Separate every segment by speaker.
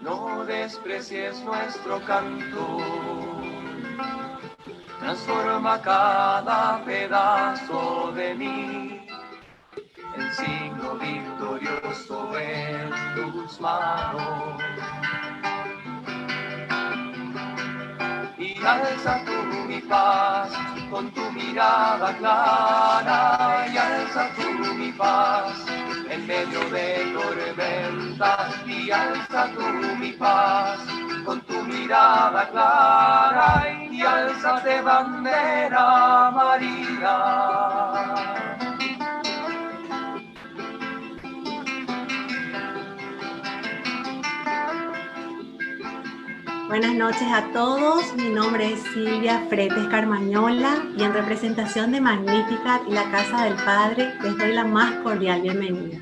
Speaker 1: no desprecies nuestro canto. Transforma cada pedazo de mí en signo victorioso en tus manos. Y alza tú mi paz con tu mirada clara, y alza tú mi paz en medio de tormentas, y alza tú mi paz con tu mirada clara, y alzate bandera María.
Speaker 2: Buenas noches a todos, mi nombre es Silvia Fretes Carmañola y en representación de Magnificat y la Casa del Padre les doy la más cordial bienvenida.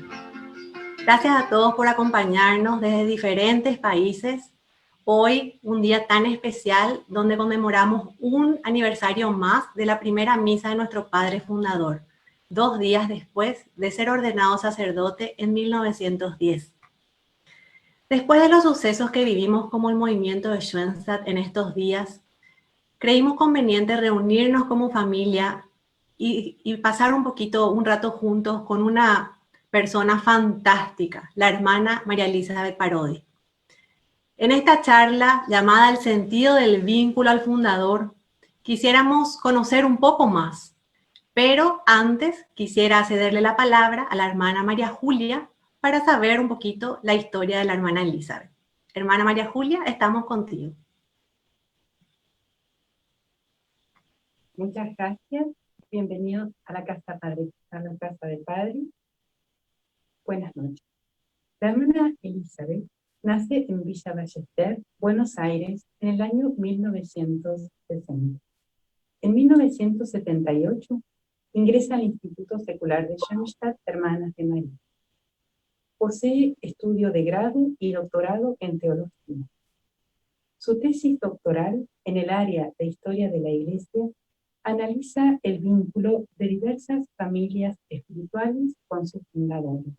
Speaker 2: Gracias a todos por acompañarnos desde diferentes países. Hoy, un día tan especial donde conmemoramos un aniversario más de la primera misa de nuestro Padre Fundador, 2 días después de ser ordenado sacerdote en 1910. Después de los sucesos que vivimos como el movimiento de Schoenstatt en estos días, creímos conveniente reunirnos como familia y pasar un rato juntos con una persona fantástica, la hermana María Elizabeth Parodi. En esta charla, llamada El sentido del vínculo al fundador, quisiéramos conocer un poco más, pero antes quisiera cederle la palabra a la hermana María Julia para saber un poquito la historia de la hermana Elizabeth. Hermana María Julia, estamos contigo.
Speaker 3: Muchas gracias. Bienvenidos a la Casa del Padre. Buenas noches. La hermana Elizabeth nace en Villa Ballester, Buenos Aires, en el año 1960. En 1978 ingresa al Instituto Secular de Schoenstatt, Hermanas de María. Posee estudio de grado y doctorado en teología. Su tesis doctoral en el área de Historia de la Iglesia analiza el vínculo de diversas familias espirituales con sus fundadores.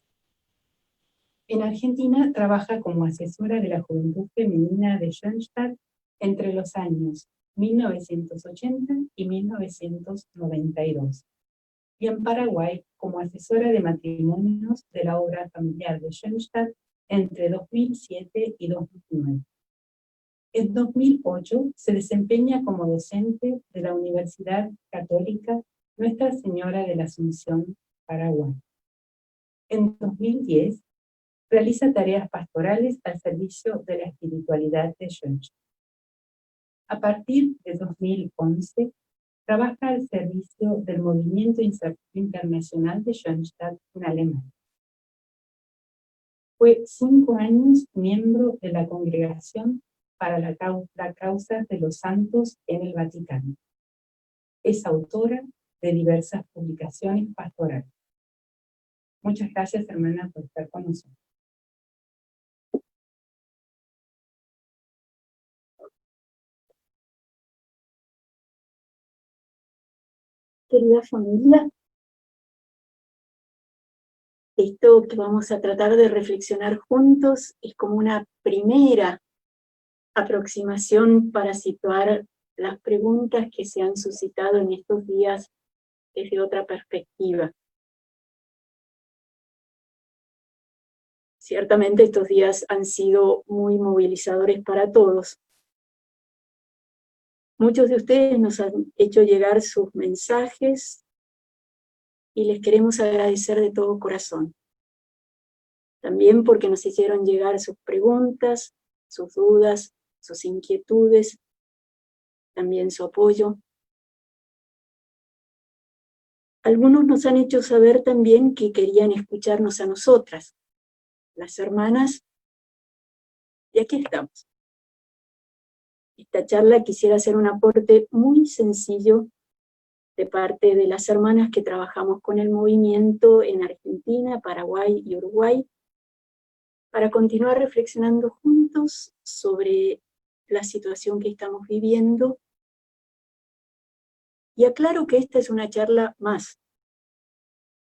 Speaker 3: En Argentina trabaja como asesora de la juventud femenina de Schoenstatt entre los años 1980 y 1992. Y en Paraguay como asesora de matrimonios de la obra familiar de Schoenstatt entre 2007 y 2009. En 2008 se desempeña como docente de la Universidad Católica Nuestra Señora de la Asunción, Paraguay. En 2010 realiza tareas pastorales al servicio de la espiritualidad de Schoenstatt. A partir de 2011 trabaja al servicio del Movimiento Internacional de Schoenstatt en Alemania. Fue 5 años miembro de la Congregación para la Causa de los Santos en el Vaticano. Es autora de diversas publicaciones pastorales. Muchas gracias, hermana, por estar con nosotros.
Speaker 4: Querida familia, esto que vamos a tratar de reflexionar juntos es como una primera aproximación para situar las preguntas que se han suscitado en estos días desde otra perspectiva. Ciertamente estos días han sido muy movilizadores para todos. Muchos de ustedes nos han hecho llegar sus mensajes y les queremos agradecer de todo corazón. También porque nos hicieron llegar sus preguntas, sus dudas, sus inquietudes, también su apoyo. Algunos nos han hecho saber también que querían escucharnos a nosotras, las hermanas, y aquí estamos. Esta charla quisiera hacer un aporte muy sencillo de parte de las hermanas que trabajamos con el movimiento en Argentina, Paraguay y Uruguay, para continuar reflexionando juntos sobre la situación que estamos viviendo. Y aclaro que esta es una charla más.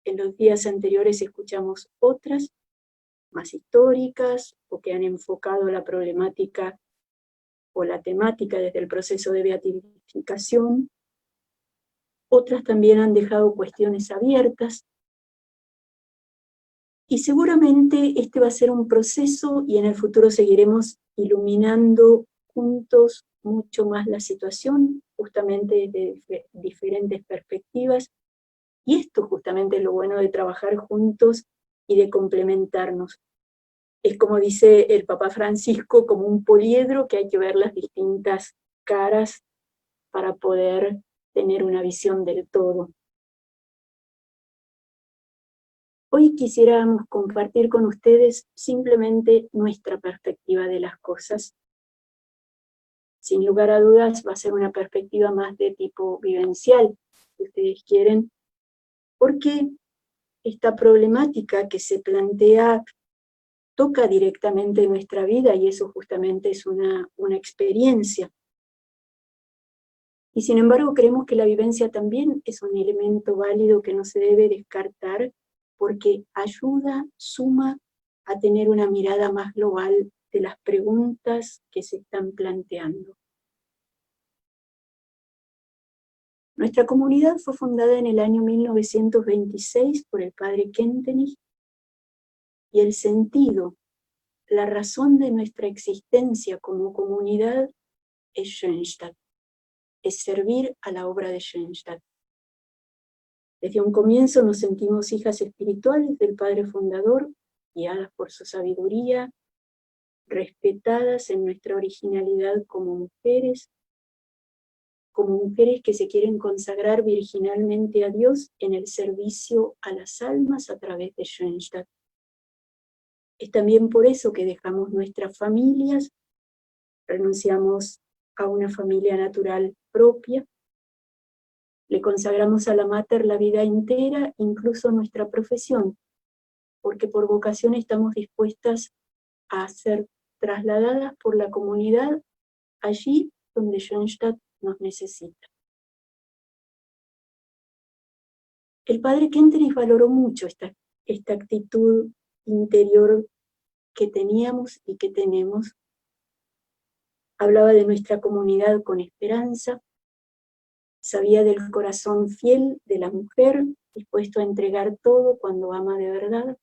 Speaker 4: En los días anteriores escuchamos otras, más históricas o que han enfocado la problemática o la temática desde el proceso de beatificación. Otras también han dejado cuestiones abiertas. Y seguramente este va a ser un proceso y en el futuro seguiremos iluminando juntos mucho más la situación, justamente desde diferentes perspectivas. Y esto justamente es lo bueno de trabajar juntos y de complementarnos. Es como dice el Papa Francisco, como un poliedro que hay que ver las distintas caras para poder tener una visión del todo. Hoy quisiéramos compartir con ustedes simplemente nuestra perspectiva de las cosas. Sin lugar a dudas va a ser una perspectiva más de tipo vivencial, si ustedes quieren, porque esta problemática que se plantea toca directamente nuestra vida y eso justamente es una experiencia. Y sin embargo creemos que la vivencia también es un elemento válido que no se debe descartar porque ayuda, suma a tener una mirada más global de las preguntas que se están planteando. Nuestra comunidad fue fundada en el año 1926 por el padre Kentenich y el sentido, la razón de nuestra existencia como comunidad es Schoenstatt, es servir a la obra de Schoenstatt. Desde un comienzo nos sentimos hijas espirituales del Padre Fundador, guiadas por su sabiduría, respetadas en nuestra originalidad como mujeres que se quieren consagrar virginalmente a Dios en el servicio a las almas a través de Schoenstatt. Es también por eso que dejamos nuestras familias, renunciamos a una familia natural propia, le consagramos a la Mater la vida entera, incluso nuestra profesión, porque por vocación estamos dispuestas a ser trasladadas por la comunidad allí donde Schoenstatt nos necesita. El padre Kentenich valoró mucho esta actitud interior que teníamos y que tenemos. Hablaba de nuestra comunidad con esperanza, sabía del corazón fiel de la mujer, dispuesto a entregar todo cuando ama de verdad,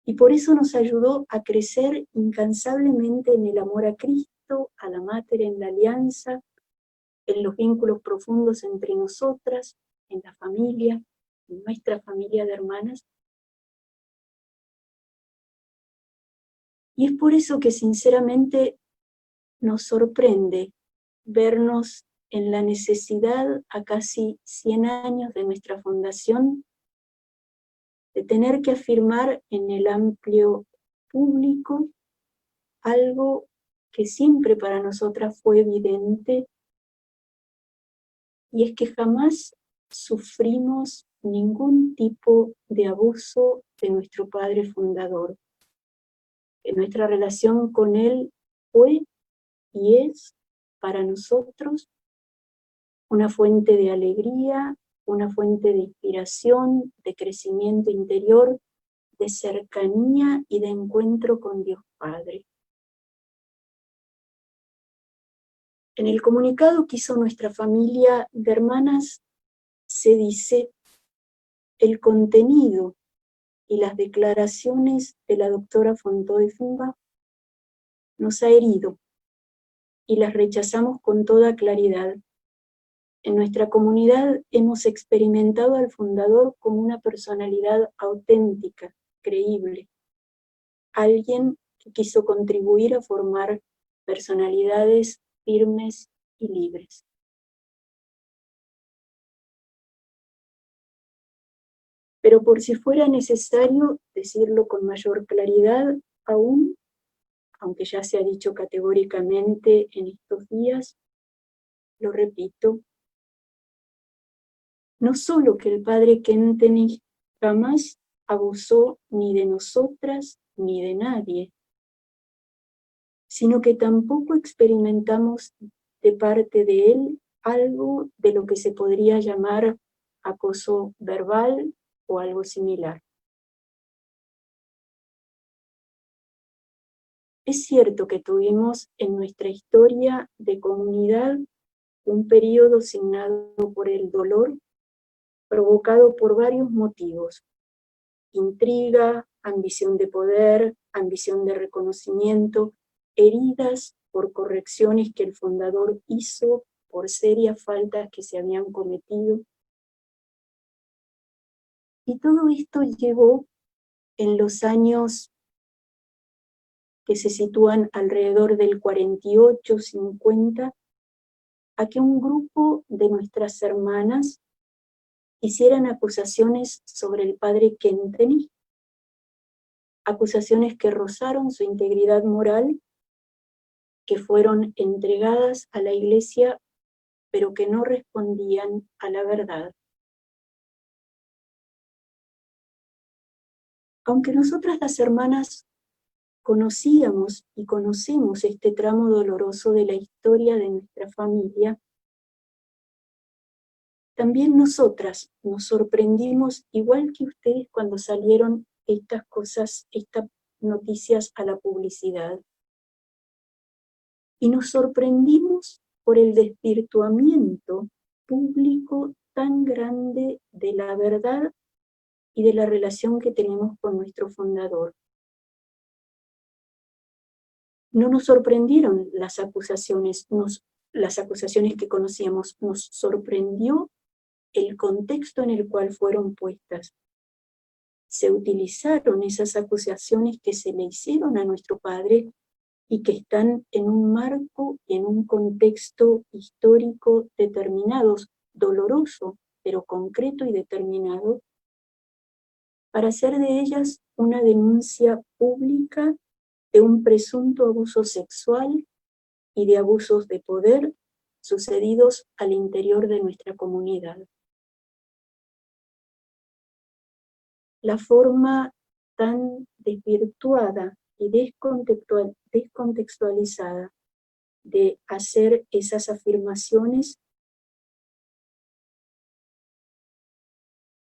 Speaker 4: y por eso nos ayudó a crecer incansablemente en el amor a Cristo, a la Mater, en la alianza, en los vínculos profundos entre nosotras, en la familia, en nuestra familia de hermanas. Y es por eso que sinceramente nos sorprende vernos en la necesidad a casi 100 años de nuestra fundación de tener que afirmar en el amplio público algo que siempre para nosotras fue evidente, y es que jamás sufrimos ningún tipo de abuso de nuestro Padre Fundador. Que nuestra relación con Él fue y es para nosotros una fuente de alegría, una fuente de inspiración, de crecimiento interior, de cercanía y de encuentro con Dios Padre. En el comunicado que hizo nuestra familia de hermanas se dice: el contenido y las declaraciones de la doctora Fontö-de-Fumba nos ha herido y las rechazamos con toda claridad. En nuestra comunidad hemos experimentado al fundador como una personalidad auténtica, creíble, alguien que quiso contribuir a formar personalidades firmes y libres. Pero por si fuera necesario decirlo con mayor claridad aún, aunque ya se ha dicho categóricamente en estos días, lo repito, no solo que el padre Kentenich jamás abusó ni de nosotras ni de nadie, sino que tampoco experimentamos de parte de él algo de lo que se podría llamar acoso verbal o algo similar. Es cierto que tuvimos en nuestra historia de comunidad un periodo signado por el dolor, provocado por varios motivos: intriga, ambición de poder, ambición de reconocimiento, heridas por correcciones que el fundador hizo por serias faltas que se habían cometido. Y todo esto llevó en los años que se sitúan alrededor del 48-50 a que un grupo de nuestras hermanas hicieran acusaciones sobre el padre Kentenich, acusaciones que rozaron su integridad moral, que fueron entregadas a la Iglesia, pero que no respondían a la verdad. Aunque nosotras las hermanas conocíamos y conocemos este tramo doloroso de la historia de nuestra familia, también nosotras nos sorprendimos, igual que ustedes, cuando salieron estas cosas, estas noticias a la publicidad. Y nos sorprendimos por el desvirtuamiento público tan grande de la verdad y de la relación que tenemos con nuestro fundador. No nos sorprendieron las acusaciones que conocíamos, nos sorprendió el contexto en el cual fueron puestas. Se utilizaron esas acusaciones que se le hicieron a nuestro padre y que están en un marco y en un contexto histórico determinados, doloroso, pero concreto y determinado, para hacer de ellas una denuncia pública de un presunto abuso sexual y de abusos de poder sucedidos al interior de nuestra comunidad. La forma tan desvirtuada y descontextualizada de hacer esas afirmaciones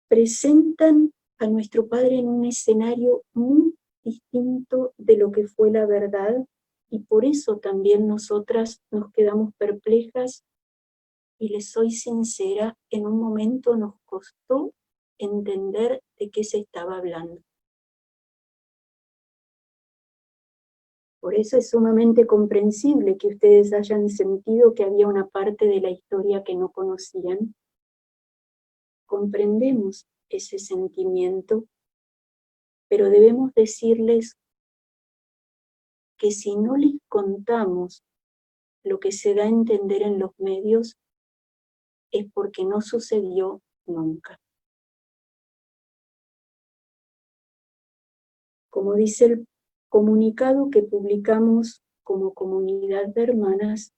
Speaker 4: presentan a nuestro padre en un escenario muy distinto de lo que fue la verdad, y por eso también nosotras nos quedamos perplejas, y les soy sincera, en un momento nos costó entender de qué se estaba hablando. Por eso es sumamente comprensible que ustedes hayan sentido que había una parte de la historia que no conocían. Comprendemos ese sentimiento, pero debemos decirles que si no les contamos lo que se da a entender en los medios, es porque no sucedió nunca. Como dice el comunicado que publicamos como comunidad de hermanas,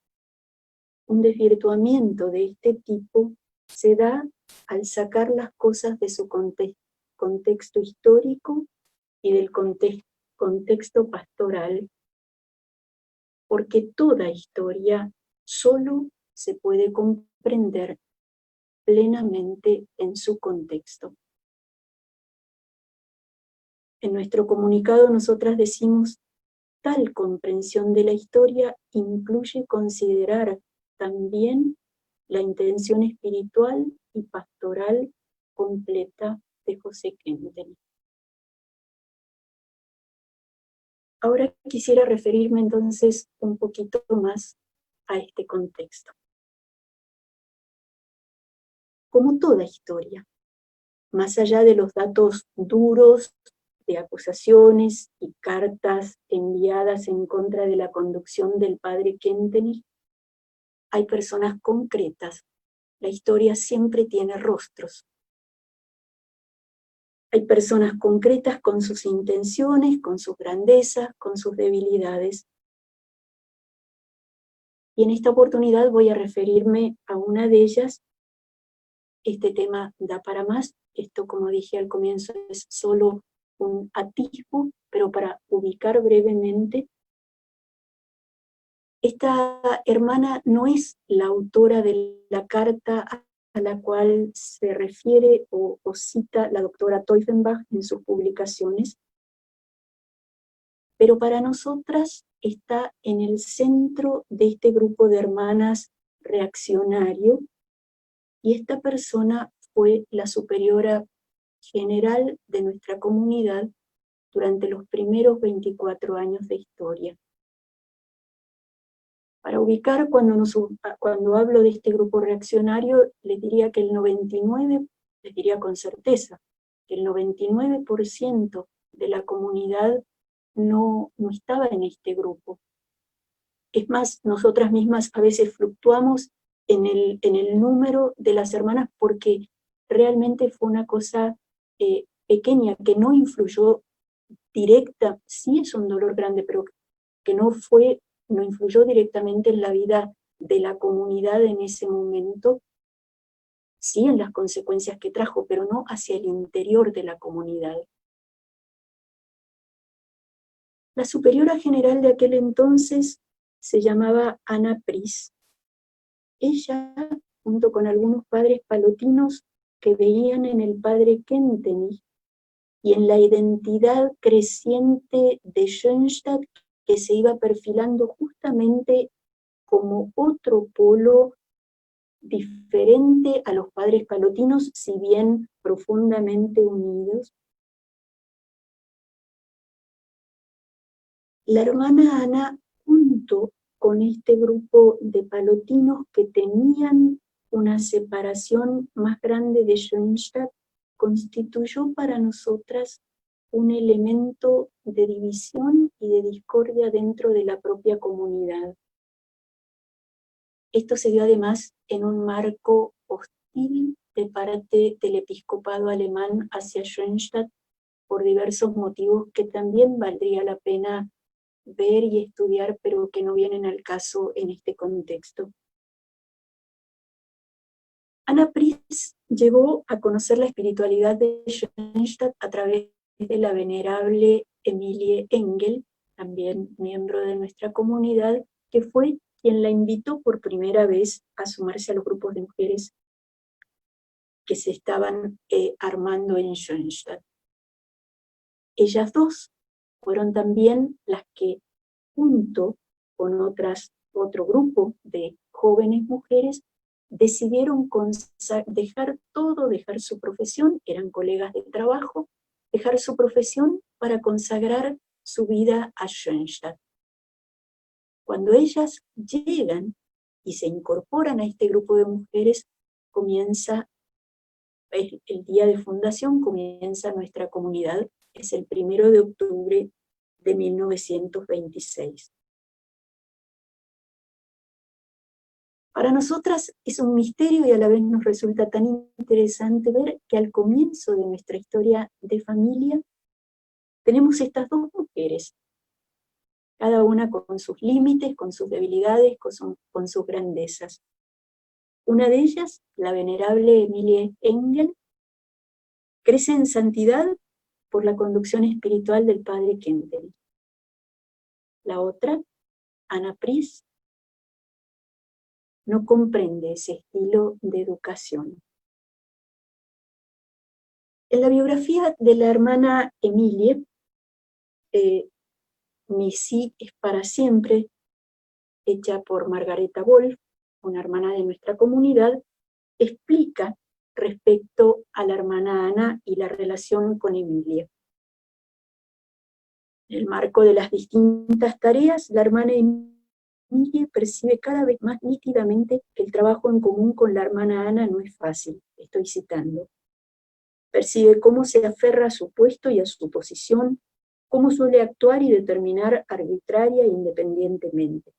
Speaker 4: un desvirtuamiento de este tipo se da al sacar las cosas de su contexto histórico y del contexto pastoral, porque toda historia solo se puede comprender plenamente en su contexto. En nuestro comunicado nosotras decimos: tal comprensión de la historia incluye considerar también la intención espiritual y pastoral completa de José Kentenich. Ahora quisiera referirme entonces un poquito más a este contexto. Como toda historia, más allá de los datos duros de acusaciones y cartas enviadas en contra de la conducción del padre Kentenich, hay personas concretas. La historia siempre tiene rostros. Hay personas concretas con sus intenciones, con sus grandezas, con sus debilidades. Y en esta oportunidad voy a referirme a una de ellas. Este tema da para más. Esto, como dije al comienzo, es solo un atisbo, pero para ubicar brevemente, esta hermana no es la autora de la carta a la cual se refiere o cita la doctora Teufenbach en sus publicaciones. pero para nosotras está en el centro de este grupo de hermanas reaccionario, y esta persona fue la superiora general de nuestra comunidad durante los primeros 24 años de historia. Para ubicar, cuando hablo de este grupo reaccionario, les diría que les diría con certeza, que el 99% de la comunidad no estaba en este grupo. Es más, nosotras mismas a veces fluctuamos en el número de las hermanas porque realmente fue una cosa pequeña, que no influyó directa, sí es un dolor grande, pero que no influyó directamente en la vida de la comunidad en ese momento, sí en las consecuencias que trajo, pero no hacia el interior de la comunidad. La superiora general de aquel entonces se llamaba Ana Pris. Ella, junto con algunos padres palotinos que veían en el padre Kentenich y en la identidad creciente de Schoenstatt, que se iba perfilando justamente como otro polo diferente a los padres palotinos, si bien profundamente unidos. La hermana Ana, junto con este grupo de palotinos que tenían una separación más grande de Schoenstatt, constituyó para nosotras un elemento de división y de discordia dentro de la propia comunidad. Esto se dio además en un marco hostil de parte del episcopado alemán hacia Schoenstatt por diversos motivos que también valdría la pena ver y estudiar, pero que no vienen al caso en este contexto. Ana Pris llegó a conocer la espiritualidad de Schoenstatt a través de la venerable Emilie Engel, también miembro de nuestra comunidad, que fue quien la invitó por primera vez a sumarse a los grupos de mujeres que se estaban armando en Schoenstatt. Ellas dos fueron también las que, junto con otro grupo de jóvenes mujeres, decidieron dejar su profesión, eran colegas de trabajo, dejar su profesión para consagrar su vida a Schoenstatt. Cuando ellas llegan y se incorporan a este grupo de mujeres, comienza el día de fundación, comienza nuestra comunidad, es el 1 de octubre de 1926. Para nosotras es un misterio y a la vez nos resulta tan interesante ver que al comienzo de nuestra historia de familia tenemos estas dos mujeres, cada una con sus límites, con sus debilidades, con sus grandezas. Una de ellas, la venerable Emilie Engel, crece en santidad por la conducción espiritual del padre Kentenich. La otra, Ana Pris, no comprende ese estilo de educación. En la biografía de la hermana Emilie, Mi sí es para siempre, hecha por Margareta Wolf, una hermana de nuestra comunidad, explica respecto a la hermana Ana y la relación con Emilie. En el marco de las distintas tareas, la hermana Emilie percibe cada vez más nítidamente que el trabajo en común con la hermana Ana no es fácil, estoy citando. Percibe cómo se aferra a su puesto y a su posición, cómo suele actuar y determinar arbitraria e independientemente.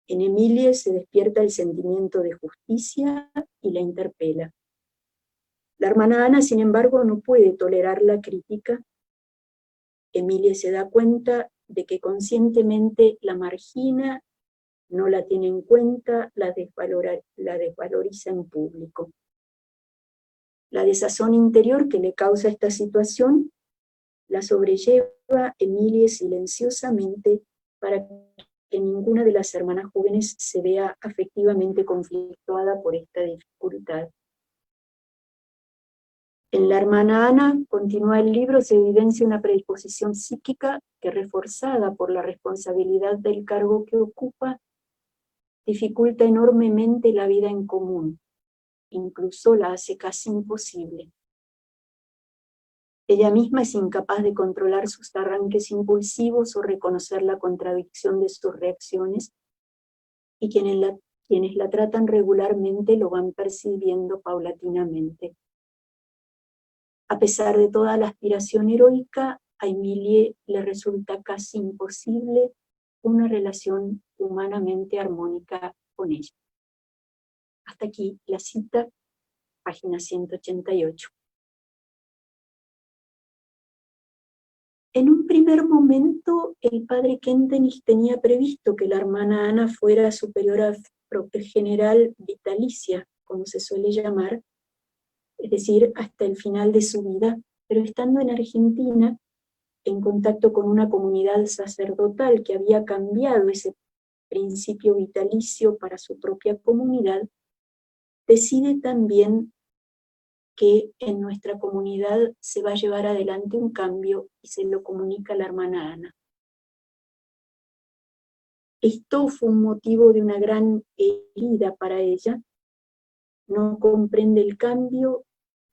Speaker 4: En Emilie se despierta el sentimiento de justicia y la interpela. La hermana Ana, sin embargo, no puede tolerar la crítica. Emilie se da cuenta de que conscientemente la margina, no la tiene en cuenta, la desvaloriza en público. La desazón interior que le causa esta situación la sobrelleva Emilie silenciosamente para que ninguna de las hermanas jóvenes se vea afectivamente conflictuada por esta dificultad. En la hermana Ana, continúa el libro, se evidencia una predisposición psíquica que, reforzada por la responsabilidad del cargo que ocupa, dificulta enormemente la vida en común, incluso la hace casi imposible. Ella misma es incapaz de controlar sus arranques impulsivos o reconocer la contradicción de sus reacciones, y quienes la tratan regularmente lo van percibiendo paulatinamente. A pesar de toda la aspiración heroica, a Emilie le resulta casi imposible una relación humanamente armónica con ella. Hasta aquí la cita, página 188. En un primer momento, el padre Kentenich tenía previsto que la hermana Ana fuera superiora general vitalicia, como se suele llamar, es decir, hasta el final de su vida, pero estando en Argentina, en contacto con una comunidad sacerdotal que había cambiado ese principio vitalicio para su propia comunidad, decide también que en nuestra comunidad se va a llevar adelante un cambio y se lo comunica a la hermana Ana. Esto fue un motivo de una gran herida para ella. No comprende el cambio,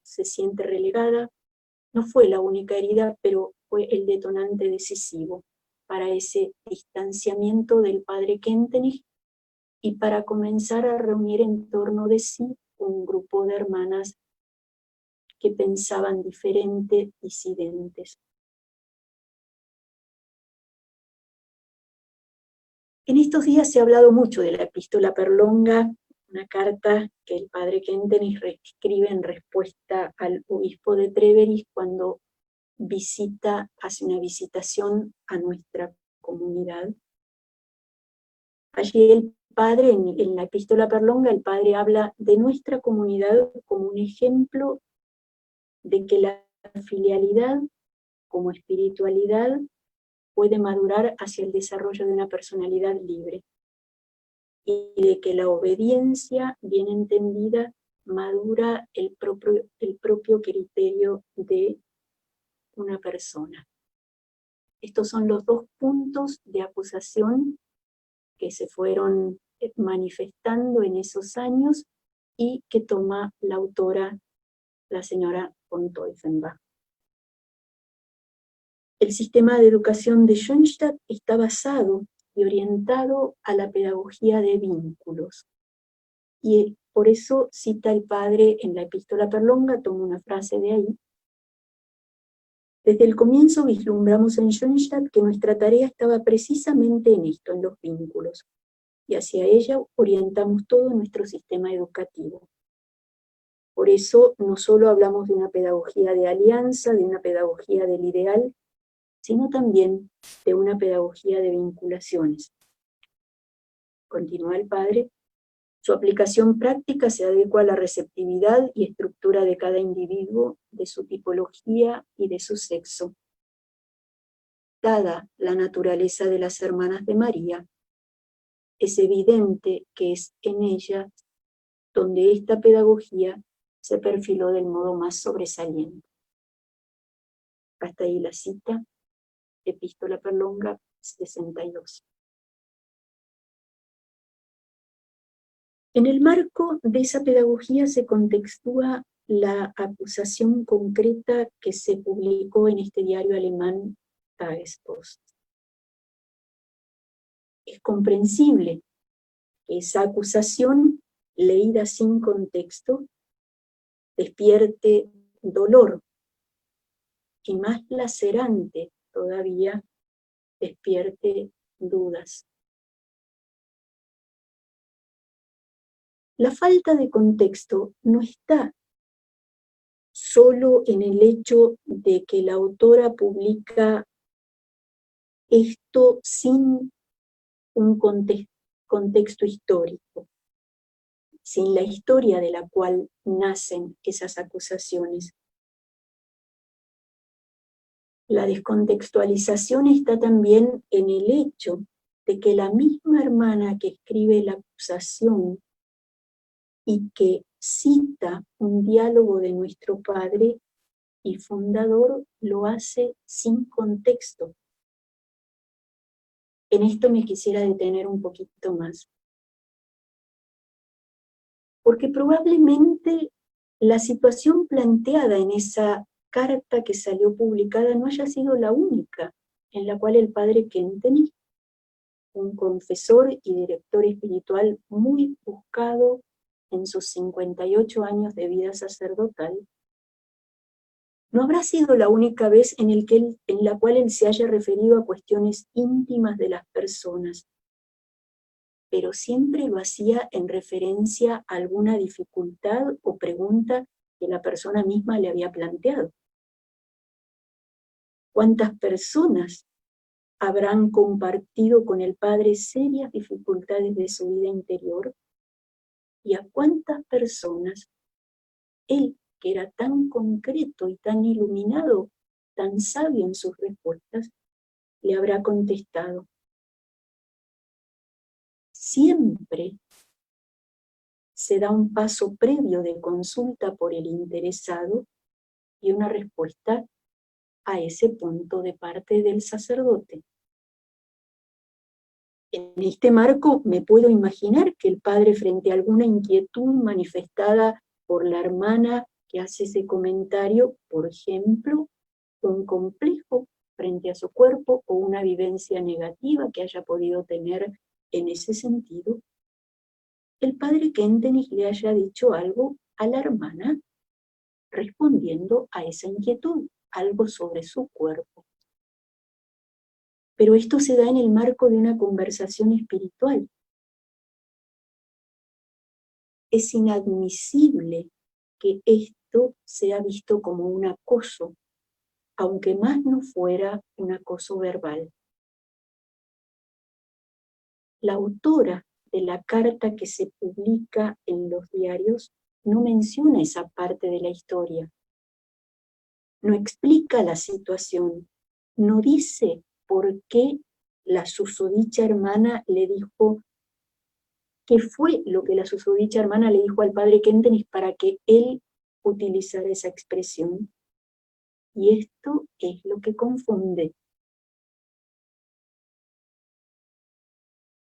Speaker 4: se siente relegada. No fue la única herida, pero fue el detonante decisivo para ese distanciamiento del padre Kentenich y para comenzar a reunir en torno de sí un grupo de hermanas que pensaban diferente, disidentes. En estos días se ha hablado mucho de la epístola Perlonga, una carta que el padre Kentenich escribe en respuesta al obispo de Treveris cuando hace una visitación a nuestra comunidad. Allí el padre, en la epístola Perlonga, el padre habla de nuestra comunidad como un ejemplo de que la filialidad como espiritualidad puede madurar hacia el desarrollo de una personalidad libre, y de que la obediencia bien entendida madura el propio criterio de una persona. Estos son los dos puntos de acusación que se fueron manifestando en esos años y que toma la autora, la señora von Teufenbach. El sistema de educación de Schoenstatt está basado y orientado a la pedagogía de vínculos. Y por eso cita el padre en la epístola Perlonga, toma una frase de ahí. Desde el comienzo vislumbramos en Schoenstatt que nuestra tarea estaba precisamente en esto, en los vínculos, y hacia ella orientamos todo nuestro sistema educativo. Por eso no solo hablamos de una pedagogía de alianza, de una pedagogía del ideal, sino también de una pedagogía de vinculaciones. Continúa el padre, su aplicación práctica se adecua a la receptividad y estructura de cada individuo, de su tipología y de su sexo. Dada la naturaleza de las hermanas de María, es evidente que es en ella donde esta pedagogía se perfiló del modo más sobresaliente. Hasta ahí la cita, epístola Perlonga 62. En el marco de esa pedagogía se contextúa la acusación concreta que se publicó en este diario alemán Tagespost. Es comprensible que esa acusación, leída sin contexto, despierte dolor, y más lacerante todavía, despierte dudas. La falta de contexto no está solo en el hecho de que la autora publica esto sin un contexto histórico, sin la historia de la cual nacen esas acusaciones. La descontextualización está también en el hecho de que la misma hermana que escribe la acusación y que cita un diálogo de nuestro padre y fundador lo hace sin contexto. En esto me quisiera detener un poquito más. Porque probablemente la situación planteada en esa carta que salió publicada no haya sido la única en la cual el padre Kentenich, un confesor y director espiritual muy buscado en sus 58 años de vida sacerdotal, no habrá sido la única vez en la cual él se haya referido a cuestiones íntimas de las personas, pero siempre lo hacía en referencia a alguna dificultad o pregunta que la persona misma le había planteado. ¿Cuántas personas habrán compartido con el Padre serias dificultades de su vida interior? ¿Y a cuántas personas él, que era tan concreto y tan iluminado, tan sabio en sus respuestas, le habrá contestado? Siempre se da un paso previo de consulta por el interesado y una respuesta a ese punto de parte del sacerdote. En este marco me puedo imaginar que el padre, frente a alguna inquietud manifestada por la hermana que hace ese comentario, por ejemplo, un complejo frente a su cuerpo o una vivencia negativa que haya podido tener en ese sentido, el padre Kentenich le haya dicho algo a la hermana respondiendo a esa inquietud, algo sobre su cuerpo. Pero esto se da en el marco de una conversación espiritual. Es inadmisible que esto sea visto como un acoso, aunque más no fuera un acoso verbal. La autora de la carta que se publica en los diarios no menciona esa parte de la historia, no explica la situación, no dice por qué la susodicha hermana le dijo, qué fue lo que la susodicha hermana le dijo al padre Kentenich para que él utilizara esa expresión. Y esto es lo que confunde.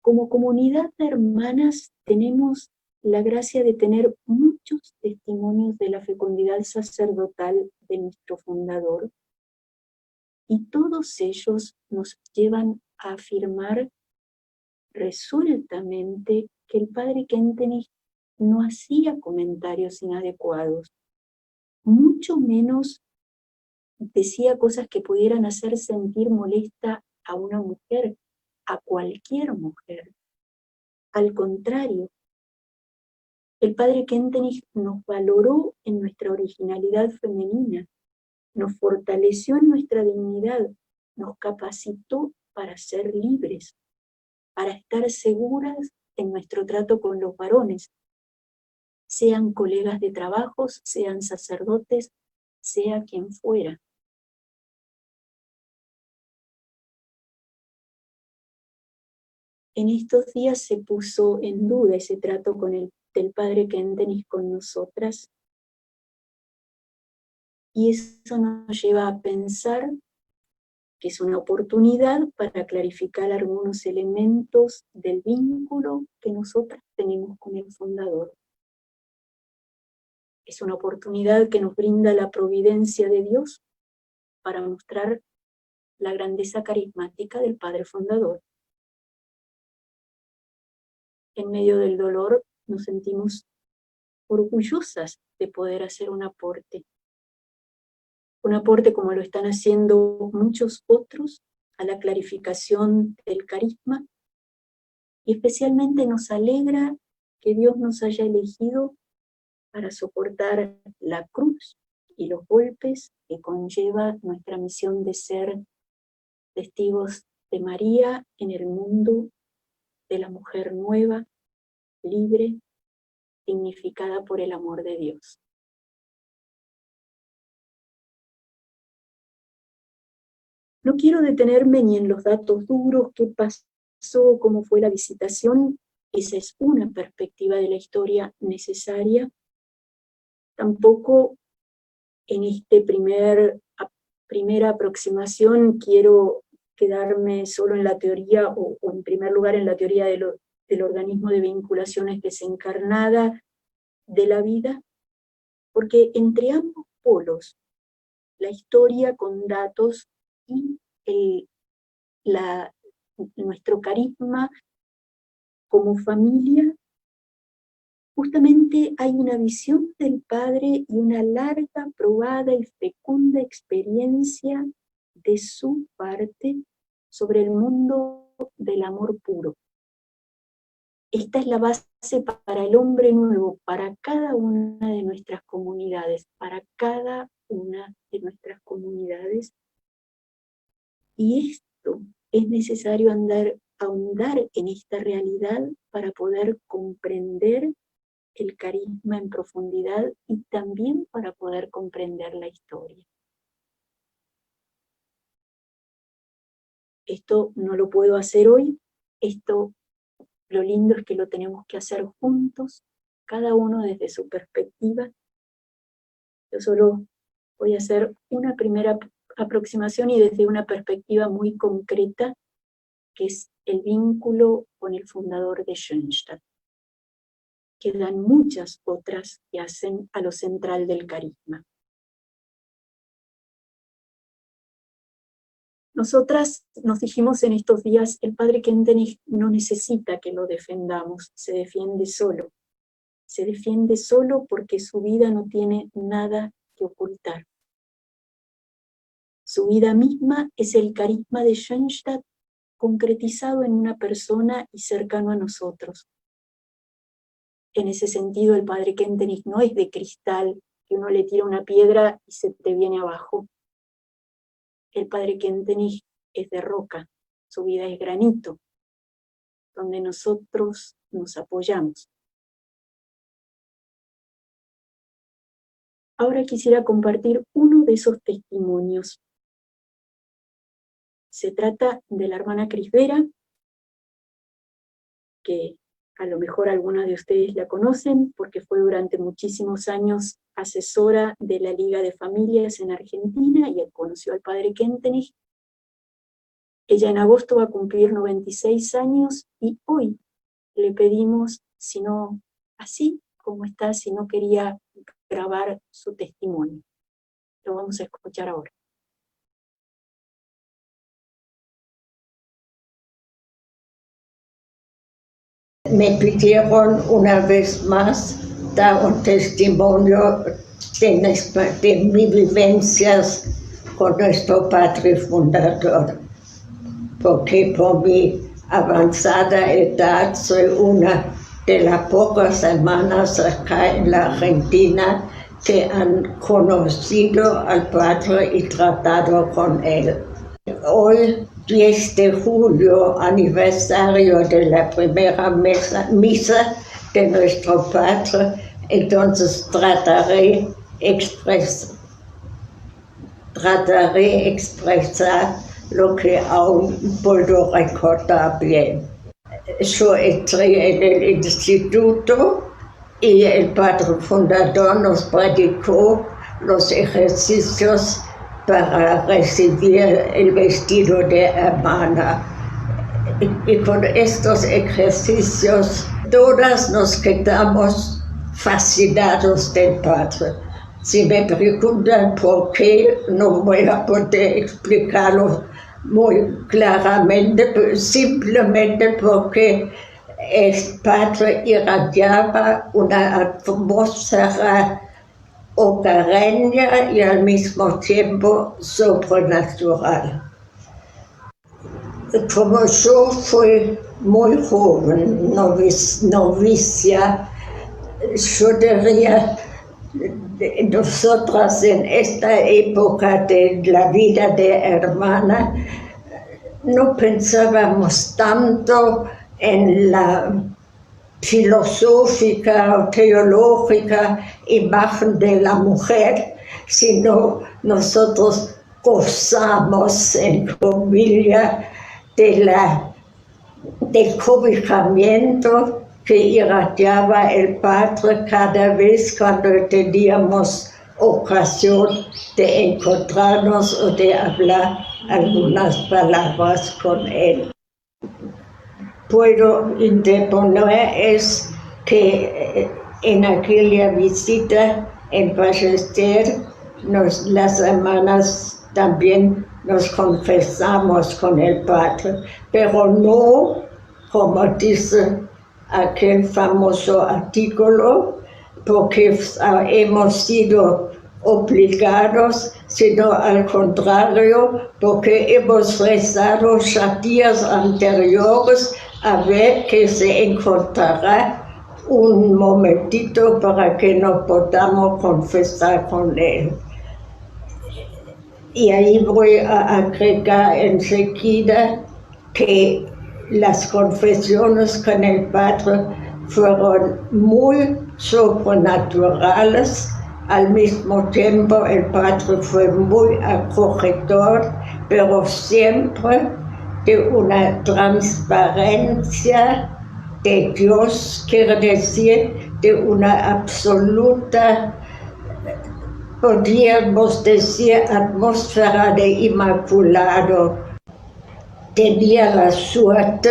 Speaker 4: Como comunidad de hermanas tenemos la gracia de tener muchos testimonios de la fecundidad sacerdotal de nuestro fundador, y todos ellos nos llevan a afirmar resueltamente que el padre Kentenich no hacía comentarios inadecuados, mucho menos decía cosas que pudieran hacer sentir molesta a una mujer, a cualquier mujer. Al contrario, el padre Kentenich nos valoró en nuestra originalidad femenina, nos fortaleció en nuestra dignidad, nos capacitó para ser libres, para estar seguras en nuestro trato con los varones, sean colegas de trabajos, sean sacerdotes, sea quien fuera. En estos días se puso en duda ese trato del padre Kentenich con nosotras, y eso nos lleva a pensar que es una oportunidad para clarificar algunos elementos del vínculo que nosotras tenemos con el fundador. Es una oportunidad que nos brinda la providencia de Dios para mostrar la grandeza carismática del Padre Fundador. En medio del dolor nos sentimos orgullosas de poder hacer un aporte como lo están haciendo muchos otros a la clarificación del carisma, y especialmente nos alegra que Dios nos haya elegido para soportar la cruz y los golpes que conlleva nuestra misión de ser testigos de María en el mundo, de la mujer nueva, libre, dignificada por el amor de Dios. No quiero detenerme ni en los datos duros, qué pasó, cómo fue la visitación. Esa es una perspectiva de la historia necesaria. Tampoco en esta primera aproximación quiero quedarme solo en la teoría, o en primer lugar en la teoría del organismo de vinculaciones desencarnada de la vida, porque entre ambos polos, la historia con datos y nuestro carisma como familia, justamente hay una visión del Padre y una larga, probada y fecunda experiencia de su parte sobre el mundo del amor puro. Esta es la base para el hombre nuevo, para cada una de nuestras comunidades, Y esto es necesario ahondar en esta realidad para poder comprender el carisma en profundidad y también para poder comprender la historia. Esto no lo puedo hacer hoy, lo lindo es que lo tenemos que hacer juntos, cada uno desde su perspectiva. Yo solo voy a hacer una primera aproximación y desde una perspectiva muy concreta, que es el vínculo con el fundador de Schoenstatt. Quedan muchas otras que hacen a lo central del carisma. Nosotras nos dijimos en estos días, el padre Kentenich no necesita que lo defendamos, se defiende solo. Se defiende solo porque su vida no tiene nada que ocultar. Su vida misma es el carisma de Schoenstatt concretizado en una persona y cercano a nosotros. En ese sentido, el padre Kentenich no es de cristal, que uno le tira una piedra y se te viene abajo. El padre Kentenich es de roca, su vida es granito, donde nosotros nos apoyamos. Ahora quisiera compartir uno de esos testimonios. Se trata de la hermana Crisbera, que a lo mejor algunas de ustedes la conocen, porque fue durante muchísimos años asesora de la Liga de Familias en Argentina y conoció al padre Kentenich. Ella en agosto va a cumplir 96 años y hoy le pedimos, si no, así como está, si no quería grabar su testimonio. Lo vamos a escuchar ahora.
Speaker 5: Me pidieron una vez más dar un testimonio de mis vivencias con nuestro padre fundador, porque por mi avanzada edad soy una de las pocas hermanas acá en la Argentina que han conocido al padre y tratado con él. Hoy, 10 de julio, aniversario de la primera misa de nuestro padre, entonces trataré expresar lo que aún puedo recordar bien. Yo entré en el instituto y el padre fundador nos predicó los ejercicios para recibir el vestido de hermana. Y con estos ejercicios todas nos quedamos fascinados del padre. Si me preguntan por qué, no voy a poder explicarlo muy claramente, pero simplemente porque el padre irradiaba una atmósfera hogareña y al mismo tiempo sobrenatural. Como yo fui muy joven, novicia, yo diría, nosotras en esta época de la vida de hermana no pensábamos tanto en la filosófica o teológica imagen de la mujer, sino nosotros gozamos, en comillas, del cobijamiento que irradiaba el padre cada vez cuando teníamos ocasión de encontrarnos o de hablar algunas palabras con él. Puedo interponer es que en aquella visita en Ballester, las hermanas también nos confesamos con el Padre, pero no, como dice aquel famoso artículo, porque hemos sido obligados, sino al contrario, porque hemos rezado ya días anteriores a ver que se encontrará un momentito para que nos podamos confesar con él. Y ahí voy a agregar enseguida que las confesiones con el Padre fueron muy sobrenaturales. Al mismo tiempo el Padre fue muy acogedor, pero siempre de una transparencia de Dios, quiere decir, de una absoluta, podríamos decir, atmósfera de inmaculado. Tenía la suerte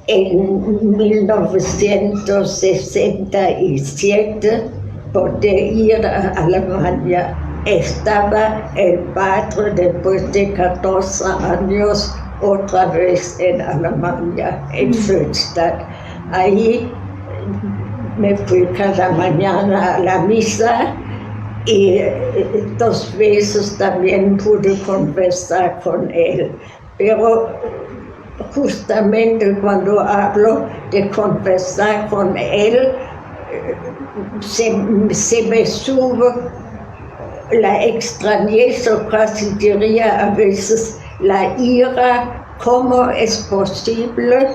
Speaker 5: en 1967 poder ir a Alemania. Estaba el Padre después de 14 años otra vez en Alemania, en Schönstatt. Ahí me fui cada mañana a la misa y 2 veces también pude conversar con él. Pero justamente cuando hablo de conversar con él, se me sube la extrañeza, casi diría a veces la ira. ¿Cómo es posible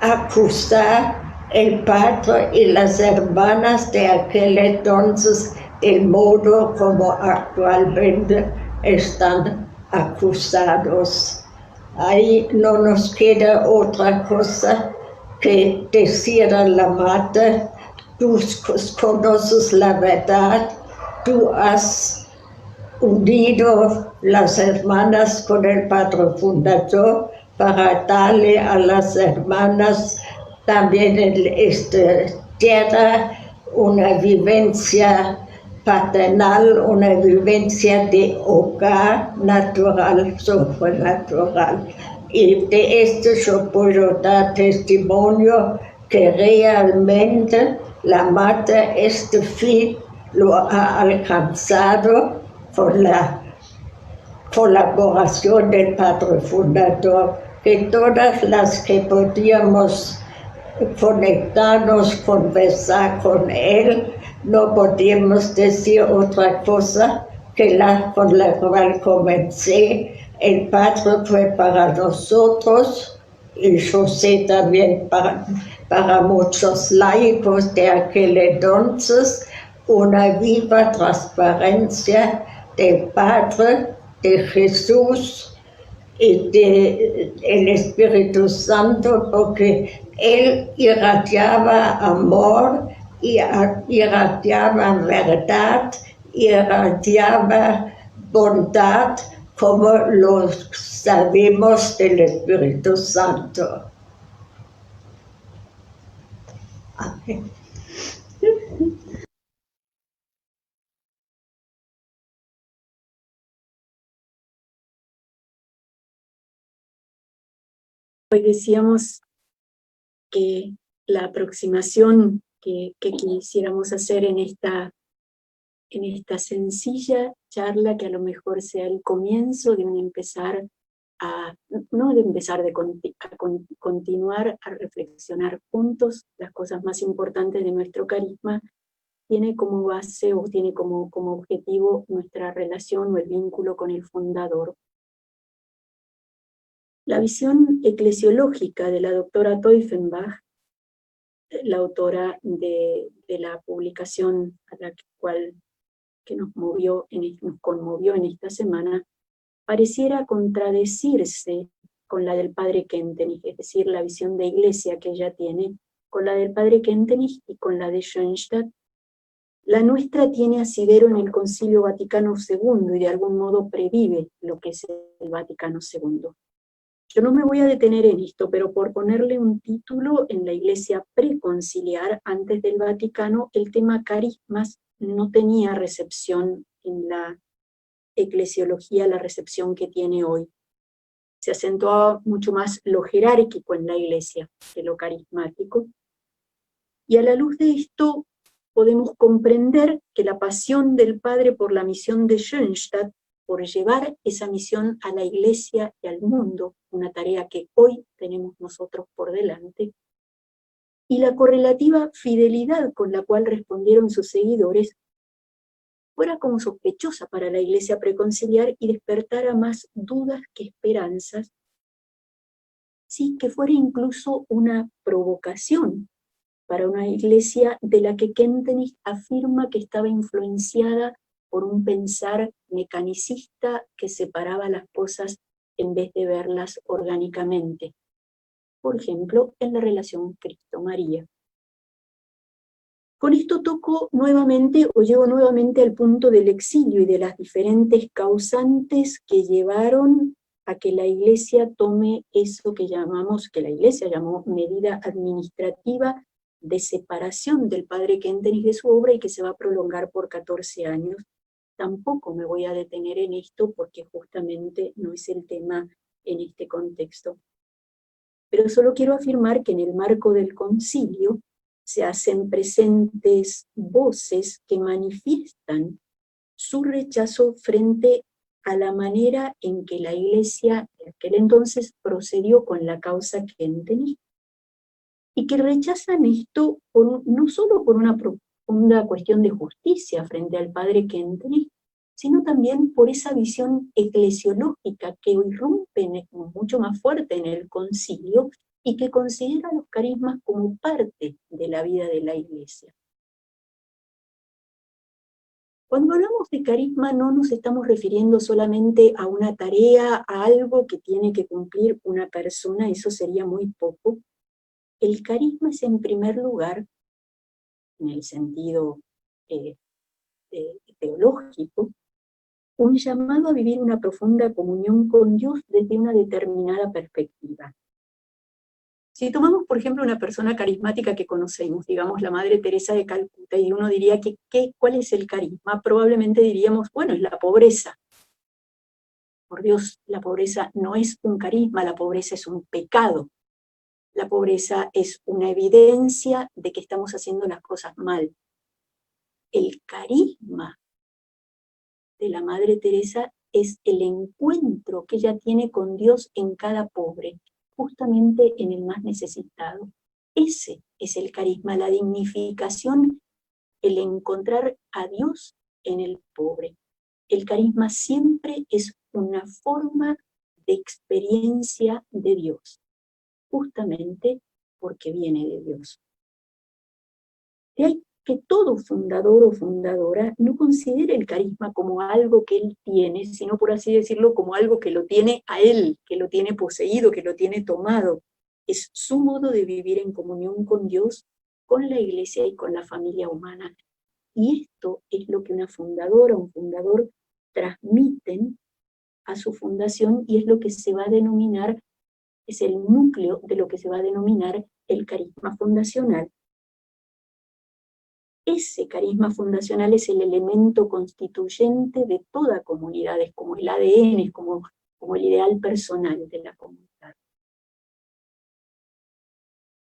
Speaker 5: acusar el Padre y las hermanas de aquel entonces del modo como actualmente están acusados? Ahí no nos queda otra cosa que decir a la madre: tú conoces la verdad, tú has unido las hermanas con el Padre Fundador para darle a las hermanas también en esta tierra una vivencia paternal, una vivencia de hogar natural, sobrenatural. Y de esto yo puedo dar testimonio que realmente la madre este fin lo ha alcanzado con la colaboración del Padre Fundador, que todas las que podíamos conectarnos, conversar con él, no podíamos decir otra cosa que la con la cual comencé. El Padre fue para nosotros, y yo sé también para muchos laicos de aquel entonces, una viva transparencia del Padre, de Jesús y del Espíritu Santo, porque Él irradiaba amor, irradiaba verdad, irradiaba bondad, como lo sabemos del Espíritu Santo. Amén.
Speaker 4: Hoy decíamos que la aproximación que quisiéramos hacer en esta sencilla charla, que a lo mejor sea el comienzo de un empezar continuar a reflexionar juntos las cosas más importantes de nuestro carisma, tiene como base o tiene como objetivo nuestra relación o el vínculo con el fundador. La visión eclesiológica de la doctora Teufenbach, la autora de la publicación a la cual que nos conmovió en esta semana, pareciera contradecirse con la del padre Kentenich, es decir, la visión de iglesia que ella tiene, con la del padre Kentenich y con la de Schönstatt, La nuestra tiene asidero en el Concilio Vaticano II y de algún modo previve lo que es el Vaticano II. Yo no me voy a detener en esto, pero por ponerle un título, en la Iglesia preconciliar, antes del Vaticano, el tema carismas no tenía recepción en la eclesiología, la recepción que tiene hoy. Se acentuaba mucho más lo jerárquico en la Iglesia que lo carismático. Y a la luz de esto podemos comprender que la pasión del Padre por la misión de Schoenstatt, por llevar esa misión a la Iglesia y al mundo, una tarea que hoy tenemos nosotros por delante, y la correlativa fidelidad con la cual respondieron sus seguidores, fuera como sospechosa para la Iglesia preconciliar y despertara más dudas que esperanzas, sí que fuera incluso una provocación para una Iglesia de la que Kentenich afirma que estaba influenciada por un pensar mecanicista que separaba las cosas en vez de verlas orgánicamente. Por ejemplo, en la relación Cristo-María. Con esto toco nuevamente, o llego nuevamente al punto del exilio y de las diferentes causantes que llevaron a que la Iglesia tome eso que la Iglesia llamó medida administrativa de separación del padre Kentenich de su obra y que se va a prolongar por 14 años. Tampoco me voy a detener en esto porque justamente no es el tema en este contexto. Pero solo quiero afirmar que en el marco del concilio se hacen presentes voces que manifiestan su rechazo frente a la manera en que la Iglesia de aquel entonces procedió con la causa Kentenich, y que rechazan esto no solo por una profunda cuestión de justicia frente al padre Kentenich, sino también por esa visión eclesiológica que irrumpe mucho más fuerte en el concilio y que considera los carismas como parte de la vida de la Iglesia. Cuando hablamos de carisma no nos estamos refiriendo solamente a una tarea, a algo que tiene que cumplir una persona, eso sería muy poco. El carisma es en primer lugar, en el sentido teológico, un llamado a vivir una profunda comunión con Dios desde una determinada perspectiva. Si tomamos, por ejemplo, una persona carismática que conocemos, digamos la Madre Teresa de Calcuta, y uno diría ¿cuál es el carisma? Probablemente diríamos, bueno, es la pobreza. Por Dios, la pobreza no es un carisma, la pobreza es un pecado. La pobreza es una evidencia de que estamos haciendo las cosas mal. El carisma de la Madre Teresa es el encuentro que ella tiene con Dios en cada pobre, justamente en el más necesitado. Ese es el carisma, la dignificación, el encontrar a Dios en el pobre. El carisma siempre es una forma de experiencia de Dios, justamente porque viene de Dios. De ahí que todo fundador o fundadora no considere el carisma como algo que él tiene, sino por así decirlo, como algo que lo tiene a él, que lo tiene poseído, que lo tiene tomado. Es su modo de vivir en comunión con Dios, con la Iglesia y con la familia humana. Y esto es lo que una fundadora o un fundador transmiten a su fundación y es lo que se va a denominar, es el núcleo de lo que se va a denominar el carisma fundacional. Ese carisma fundacional es el elemento constituyente de toda comunidad, es como el ADN, es como el ideal personal de la comunidad.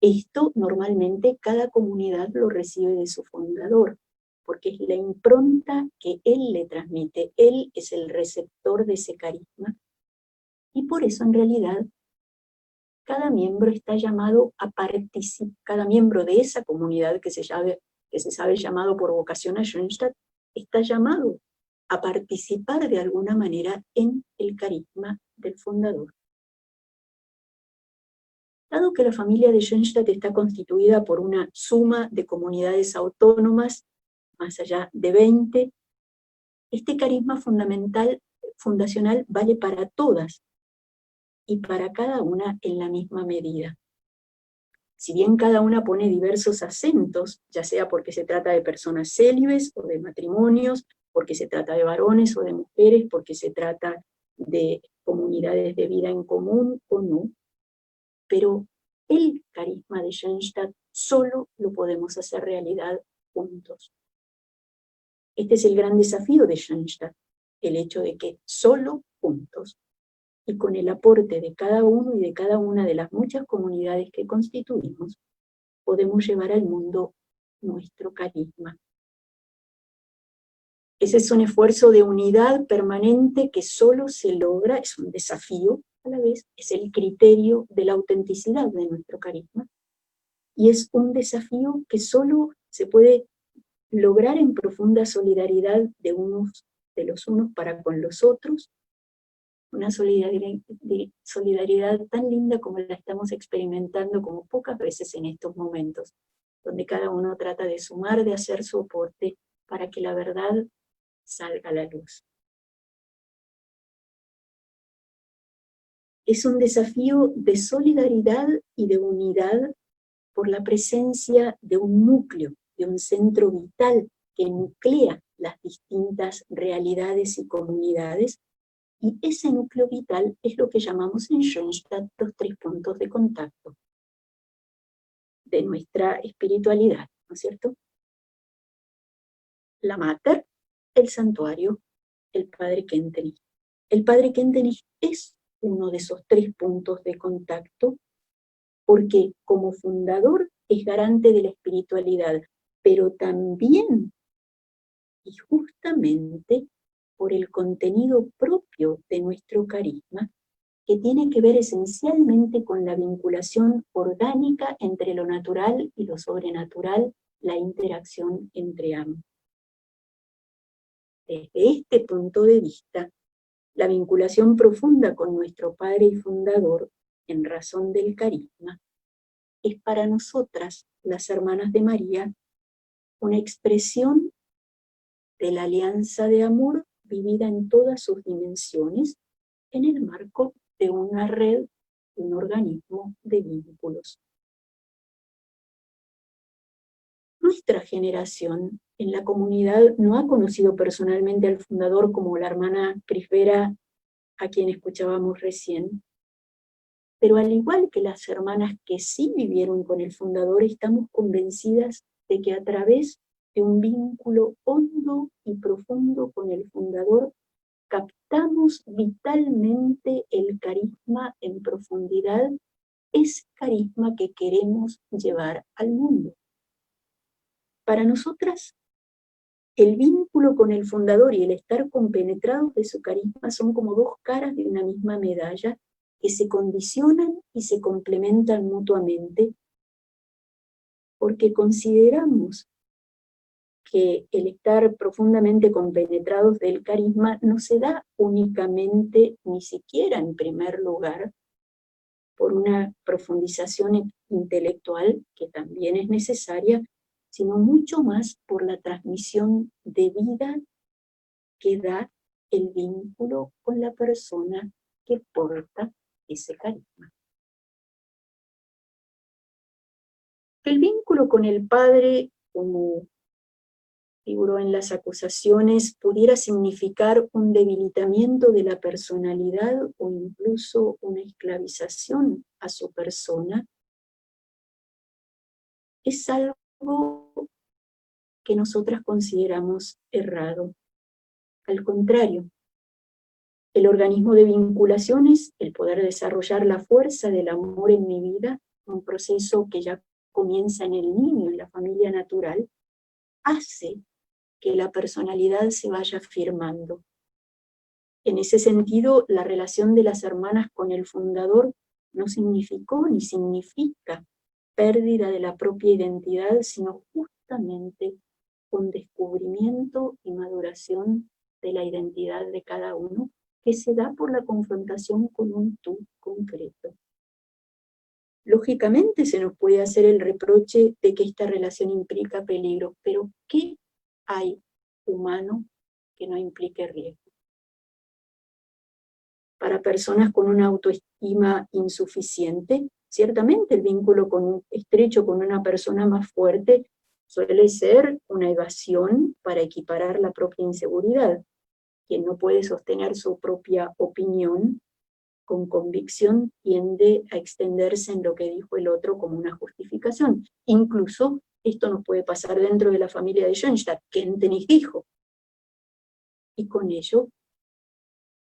Speaker 4: Esto normalmente cada comunidad lo recibe de su fundador, porque es la impronta que él le transmite, él es el receptor de ese carisma, y por eso en realidad cada miembro está llamado a participar, cada miembro de esa comunidad que se sabe llamado por vocación a Schoenstatt, está llamado a participar de alguna manera en el carisma del fundador. Dado que la familia de Schoenstatt está constituida por una suma de comunidades autónomas, más allá de 20, este carisma fundacional vale para todas y para cada una en la misma medida. si bien cada una pone diversos acentos, ya sea porque se trata de personas célibes o de matrimonios, porque se trata de varones o de mujeres, porque se trata de comunidades de vida en común o no, pero el carisma de Schoenstatt solo lo podemos hacer realidad juntos. Este es el gran desafío de Schoenstatt, el hecho de que solo juntos y con el aporte de cada uno y de cada una de las muchas comunidades que constituimos, podemos llevar al mundo nuestro carisma. Ese es un esfuerzo de unidad permanente que solo se logra, es un desafío a la vez, es el criterio de la autenticidad de nuestro carisma, y es un desafío que solo se puede lograr en profunda solidaridad de los unos para con los otros, una solidaridad tan linda como la estamos experimentando como pocas veces en estos momentos, donde cada uno trata de sumar, de hacer su aporte para que la verdad salga a la luz. Es un desafío de solidaridad y de unidad por la presencia de un núcleo, de un centro vital que nuclea las distintas realidades y comunidades, y ese núcleo vital es lo que llamamos en Schoenstatt los 3 puntos de contacto de nuestra espiritualidad, ¿no es cierto? La Mater, el santuario, el Padre Kentenich. El Padre Kentenich es uno de esos 3 puntos de contacto porque como fundador es garante de la espiritualidad, pero también y justamente por el contenido propio de nuestro carisma, que tiene que ver esencialmente con la vinculación orgánica entre lo natural y lo sobrenatural, la interacción entre ambos. Desde este punto de vista, la vinculación profunda con nuestro Padre y Fundador, en razón del carisma, es para nosotras, las hermanas de María, una expresión de la alianza de amor vivida en todas sus dimensiones en el marco de una red, un organismo de vínculos. Nuestra generación en la comunidad no ha conocido personalmente al fundador como la hermana Crisbera, a quien escuchábamos recién, pero al igual que las hermanas que sí vivieron con el fundador, estamos convencidas de que a través de un vínculo hondo y profundo con el fundador, captamos vitalmente el carisma en profundidad, ese carisma que queremos llevar al mundo. Para nosotras, el vínculo con el fundador y el estar compenetrados de su carisma son como 2 caras de una misma medalla que se condicionan y se complementan mutuamente, porque consideramos que el estar profundamente compenetrados del carisma no se da únicamente, ni siquiera en primer lugar, por una profundización intelectual, que también es necesaria, sino mucho más por la transmisión de vida que da el vínculo con la persona que porta ese carisma. El vínculo con el Padre, como figuró en las acusaciones, pudiera significar un debilitamiento de la personalidad o incluso una esclavización a su persona, es algo que nosotras consideramos errado. Al contrario, el organismo de vinculaciones, el poder desarrollar la fuerza del amor en mi vida, un proceso que ya comienza en el niño, en la familia natural, hace que la personalidad se vaya afirmando. En ese sentido, la relación de las hermanas con el fundador no significó ni significa pérdida de la propia identidad, sino justamente un descubrimiento y maduración de la identidad de cada uno, que se da por la confrontación con un tú concreto. Lógicamente se nos puede hacer el reproche de que esta relación implica peligro, pero ¿qué hay humano que no implique riesgo? Para personas con una autoestima insuficiente, Ciertamente el vínculo estrecho con una persona más fuerte suele ser una evasión para equiparar la propia inseguridad. Quien no puede sostener su propia opinión con convicción tiende a extenderse en lo que dijo el otro como una justificación. Incluso esto nos puede pasar dentro de la familia de Schoenstatt. Kentenich dijo, y con ello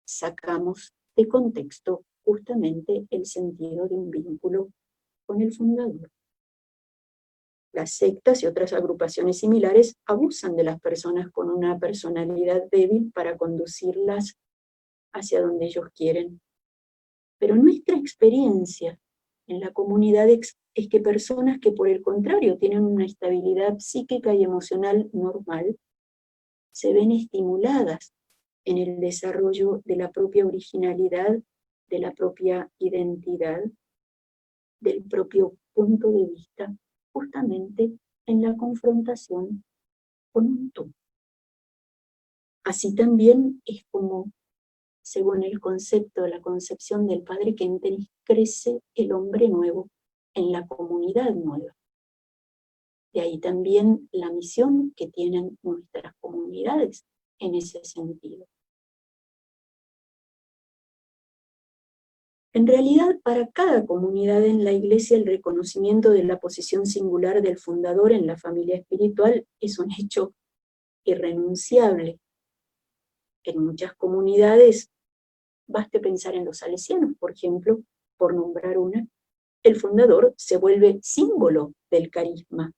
Speaker 4: sacamos de contexto justamente el sentido de un vínculo con el fundador. Las sectas y otras agrupaciones similares abusan de las personas con una personalidad débil para conducirlas hacia donde ellos quieren. Pero nuestra experiencia en la comunidad es que personas que por el contrario tienen una estabilidad psíquica y emocional normal, se ven estimuladas en el desarrollo de la propia originalidad, de la propia identidad, del propio punto de vista, justamente en la confrontación con un tú. Así también es como, según el concepto, la concepción del padre Kentenich, crece el hombre nuevo en la comunidad nueva. De ahí también la misión que tienen nuestras comunidades en ese sentido. En realidad, para cada comunidad en la Iglesia, el reconocimiento de la posición singular del fundador en la familia espiritual es un hecho irrenunciable. En muchas comunidades, baste pensar en los salesianos, por ejemplo, por nombrar una, el fundador se vuelve símbolo del carisma,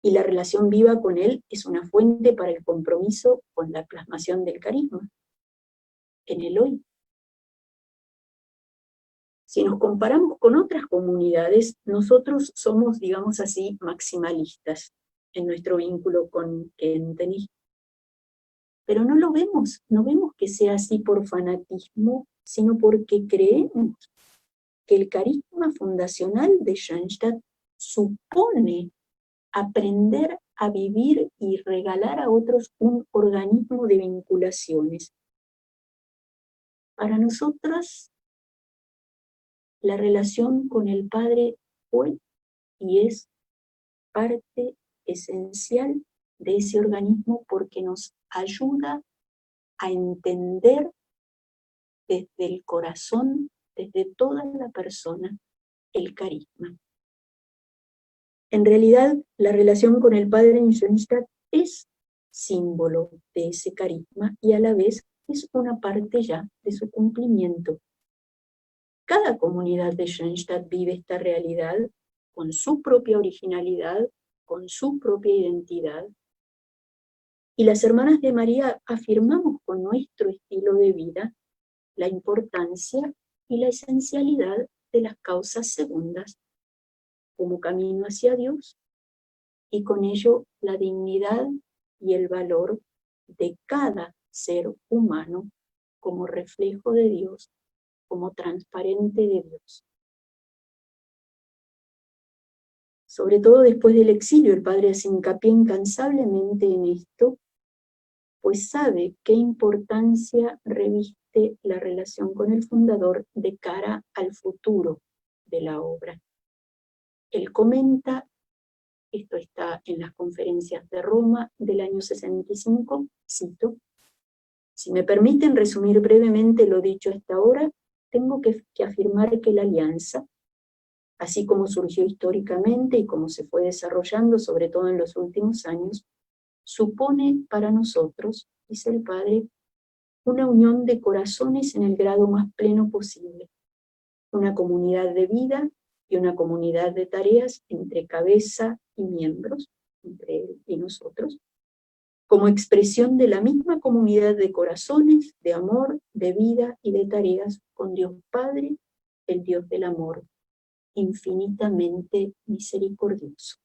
Speaker 4: y la relación viva con él es una fuente para el compromiso con la plasmación del carisma en el hoy. Si nos comparamos con otras comunidades, nosotros somos, digamos así, maximalistas en nuestro vínculo con Kentenich. Pero no lo vemos, no vemos que sea así por fanatismo, sino porque creemos que el carisma fundacional de Schoenstatt supone aprender a vivir y regalar a otros un organismo de vinculaciones. Para nosotras, la relación con el Padre fue y es parte esencial de ese organismo porque nos ayuda a entender desde el corazón, desde toda la persona, el carisma. En realidad, la relación con el Padre en Schoenstatt es símbolo de ese carisma y a la vez es una parte ya de su cumplimiento. Cada comunidad de Schoenstatt vive esta realidad con su propia originalidad, con su propia identidad. Y las hermanas de María afirmamos con nuestro estilo de vida la importancia y la esencialidad de las causas segundas como camino hacia Dios, y con ello la dignidad y el valor de cada ser humano como reflejo de Dios, como transparente de Dios. Sobre todo después del exilio, el padre hace hincapié incansablemente en esto, pues sabe qué importancia reviste la relación con el fundador de cara al futuro de la obra. Él comenta, esto está en las conferencias de Roma del año 65, cito: si me permiten resumir brevemente lo dicho hasta ahora, tengo que afirmar que la alianza, así como surgió históricamente y como se fue desarrollando, sobre todo en los últimos años, supone para nosotros, dice el padre, una unión de corazones en el grado más pleno posible, una comunidad de vida y una comunidad de tareas entre cabeza y miembros, entre él y nosotros, como expresión de la misma comunidad de corazones, de amor, de vida y de tareas con Dios Padre, el Dios del amor, infinitamente misericordioso.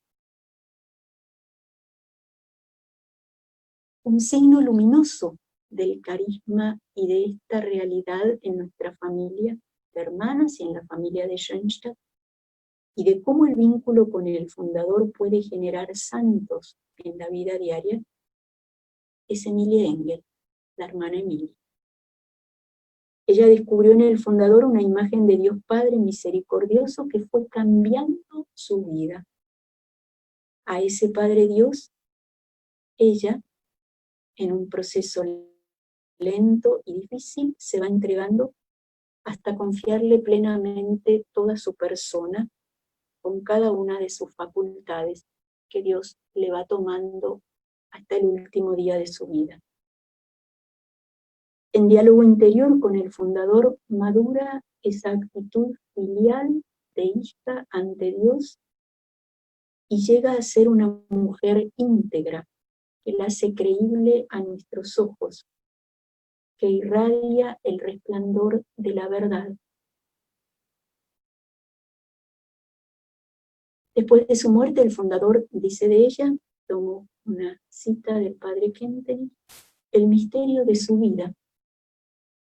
Speaker 4: Un signo luminoso del carisma y de esta realidad en nuestra familia de hermanas y en la familia de Schoenstatt, y de cómo el vínculo con el fundador puede generar santos en la vida diaria, es Emilia Engel, la hermana Emilia. Ella descubrió en el fundador una imagen de Dios Padre misericordioso que fue cambiando su vida. A ese Padre Dios, ella, en un proceso lento y difícil, se va entregando hasta confiarle plenamente toda su persona, con cada una de sus facultades que Dios le va tomando hasta el último día de su vida. En diálogo interior con el fundador madura esa actitud filial de hija ante Dios y llega a ser una mujer íntegra que la hace creíble a nuestros ojos, que irradia el resplandor de la verdad. Después de su muerte, el fundador dice de ella, tomo una cita del padre Kentenich, el misterio de su vida,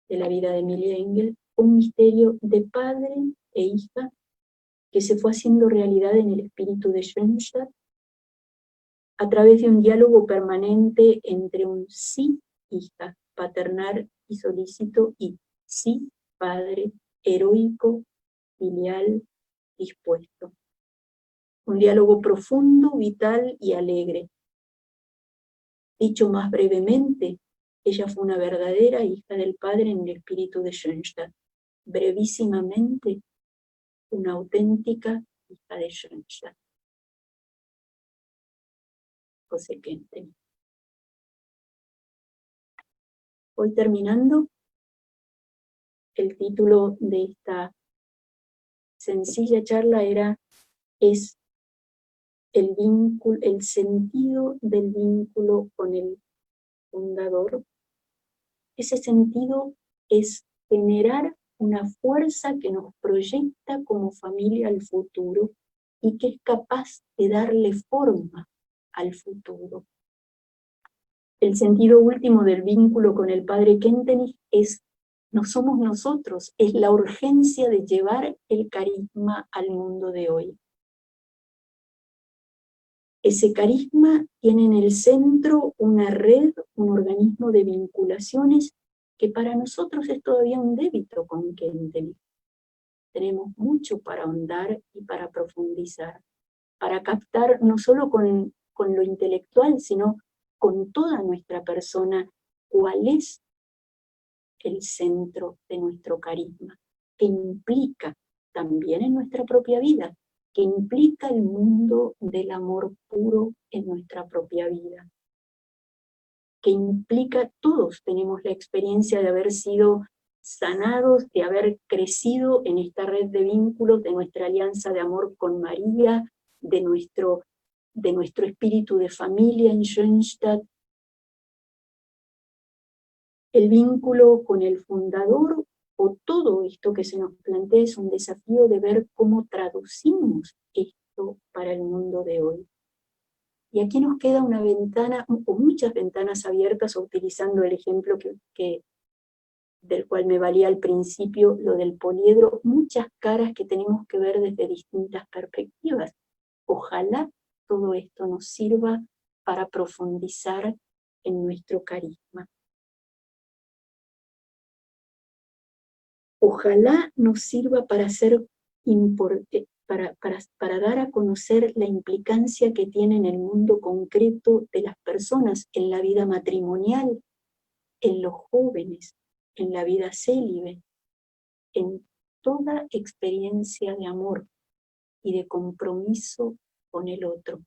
Speaker 4: de la vida de Emilia Engel, un misterio de padre e hija que se fue haciendo realidad en el espíritu de Schoenstatt a través de un diálogo permanente entre un sí, hija, paternal y solícito, y sí, padre, heroico, filial, dispuesto. Un diálogo profundo, vital y alegre. Dicho más brevemente, ella fue una verdadera hija del Padre en el espíritu de Schoenstatt. Brevísimamente, una auténtica hija de Schoenstatt. José Kentenich. Voy terminando. El título de esta sencilla charla es el vínculo, el sentido del vínculo con el fundador. Ese sentido es generar una fuerza que nos proyecta como familia al futuro y que es capaz de darle forma al futuro. El sentido último del vínculo con el padre Kentenich es no somos nosotros, es la urgencia de llevar el carisma al mundo de hoy. Ese carisma tiene en el centro una red, un organismo de vinculaciones que para nosotros es todavía un débito con Kentenich. Tenemos mucho para ahondar y para profundizar, para captar no solo con lo intelectual, sino con toda nuestra persona, cuál es el centro de nuestro carisma, que implica también en nuestra propia vida, que implica el mundo del amor puro en nuestra propia vida, que implica, todos tenemos la experiencia de haber sido sanados, de haber crecido en esta red de vínculos, de nuestra alianza de amor con María, de nuestro espíritu de familia en Schoenstatt. El vínculo con el fundador, o todo esto que se nos plantea, es un desafío de ver cómo traducimos esto para el mundo de hoy. Y aquí nos queda una ventana, o muchas ventanas abiertas, utilizando el ejemplo del cual me valía al principio, lo del poliedro, muchas caras que tenemos que ver desde distintas perspectivas. Ojalá todo esto nos sirva para profundizar en nuestro carisma. Ojalá nos sirva para para dar a conocer la implicancia que tiene en el mundo concreto de las personas, en la vida matrimonial, en los jóvenes, en la vida célibe, en toda experiencia de amor y de compromiso con el otro.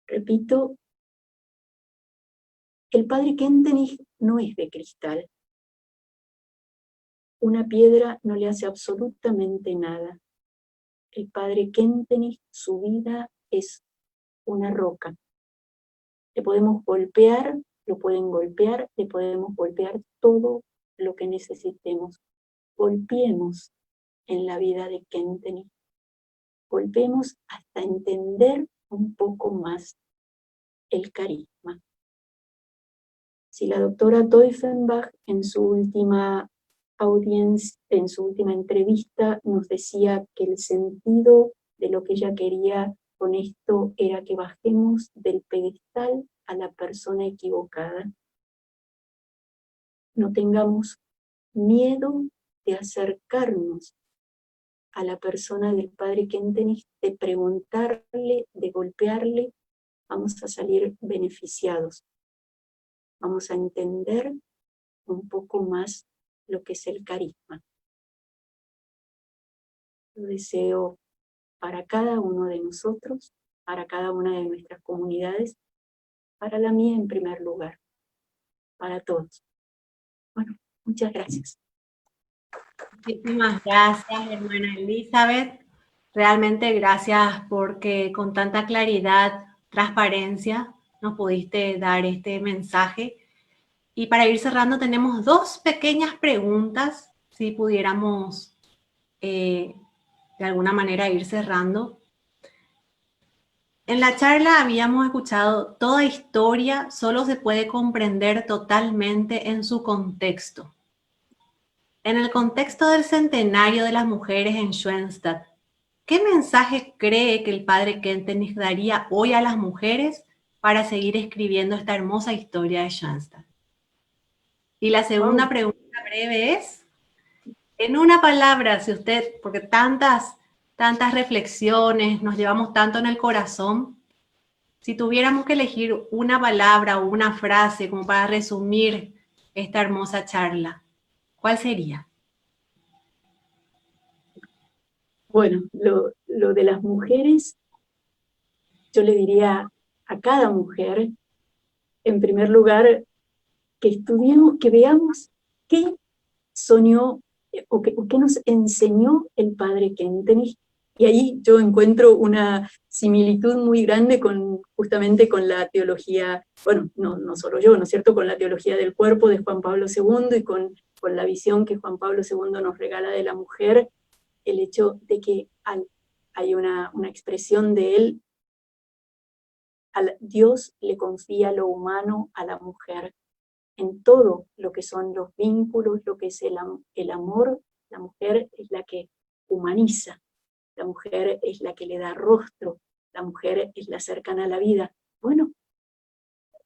Speaker 4: Repito, el padre Kentenich no es de cristal. Una piedra no le hace absolutamente nada. El padre Kentenich, su vida es una roca. Le podemos golpear, lo pueden golpear, le podemos golpear todo lo que necesitemos. Golpeemos en la vida de Kentenich. Golpeemos hasta entender un poco más el carisma. Si la doctora Teufenbach en su última entrevista nos decía que el sentido de lo que ella quería con esto era que bajemos del pedestal a la persona equivocada, no tengamos miedo de acercarnos a la persona del Padre Kentenich, de preguntarle, de golpearle. Vamos a salir beneficiados. Vamos a entender un poco más lo que es el carisma. Lo deseo para cada uno de nosotros, para cada una de nuestras comunidades, para la mía en primer lugar, para todos. Bueno, muchas gracias.
Speaker 2: Muchísimas gracias, hermana Elizabeth. Realmente gracias porque con tanta claridad, transparencia, nos pudiste dar este mensaje. Y para ir cerrando, tenemos dos pequeñas preguntas, si pudiéramos de alguna manera ir cerrando. En la charla habíamos escuchado, toda historia solo se puede comprender totalmente en su contexto. En el contexto del centenario de las mujeres en Schoenstatt, ¿qué mensaje cree que el padre Kentenich daría hoy a las mujeres para seguir escribiendo esta hermosa historia de Schoenstatt? Y la segunda pregunta breve es, en una palabra, si usted, porque tantas reflexiones, nos llevamos tanto en el corazón, si tuviéramos que elegir una palabra o una frase como para resumir esta hermosa charla, ¿cuál sería?
Speaker 4: Bueno, lo de las mujeres, yo le diría a cada mujer, en primer lugar, que estudiemos, que veamos qué soñó o qué nos enseñó el padre Kentenich. Y ahí yo encuentro una similitud muy grande justamente con la teología, bueno, no solo yo, ¿no es cierto?, con la teología del cuerpo de Juan Pablo II y con la visión que Juan Pablo II nos regala de la mujer, el hecho de que hay una expresión de él, Dios le confía lo humano a la mujer, en todo lo que son los vínculos, lo que es el amor. La mujer es la que humaniza, la mujer es la que le da rostro, la mujer es la cercana a la vida. Bueno,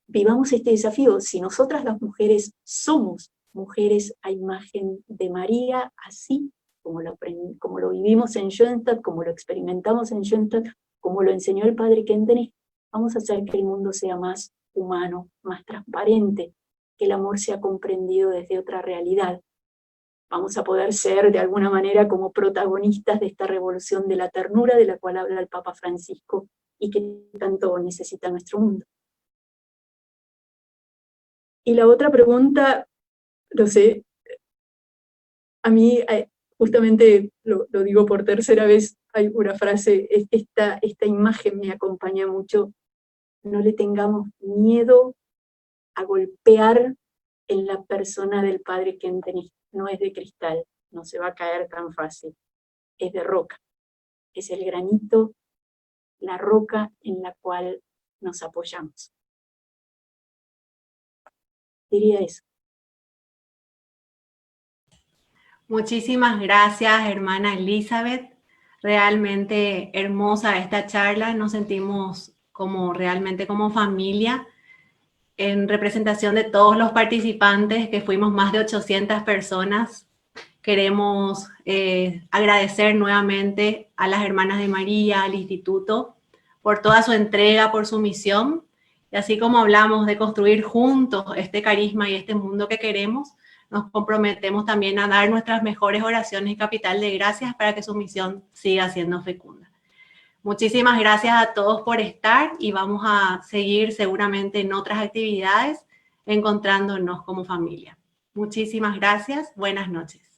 Speaker 4: vivamos este desafío. Si nosotras las mujeres somos mujeres a imagen de María, así como lo vivimos en Schoenstatt, como lo experimentamos en Schoenstatt, como lo enseñó el padre Kentenich, vamos a hacer que el mundo sea más humano, más transparente, que el amor sea comprendido desde otra realidad. Vamos a poder ser de alguna manera como protagonistas de esta revolución de la ternura de la cual habla el Papa Francisco y que tanto necesita nuestro mundo. Y la otra pregunta, no sé, a mí justamente lo digo por tercera vez, hay una frase, esta imagen me acompaña mucho: no le tengamos miedo a golpear en la persona del padre Kentenich. No es de cristal, no se va a caer tan fácil, es de roca, es el granito, la roca en la cual nos apoyamos. Diría eso.
Speaker 2: Muchísimas gracias, hermana Elizabeth. Realmente hermosa esta charla. Nos sentimos realmente como familia, en representación de todos los participantes, que fuimos más de 800 personas. Queremos agradecer nuevamente a las hermanas de María, al Instituto, por toda su entrega, por su misión. Y así como hablamos de construir juntos este carisma y este mundo que queremos, nos comprometemos también a dar nuestras mejores oraciones y capital de gracias para que su misión siga siendo fecunda. Muchísimas gracias a todos por estar y vamos a seguir seguramente en otras actividades encontrándonos como familia. Muchísimas gracias. Buenas noches.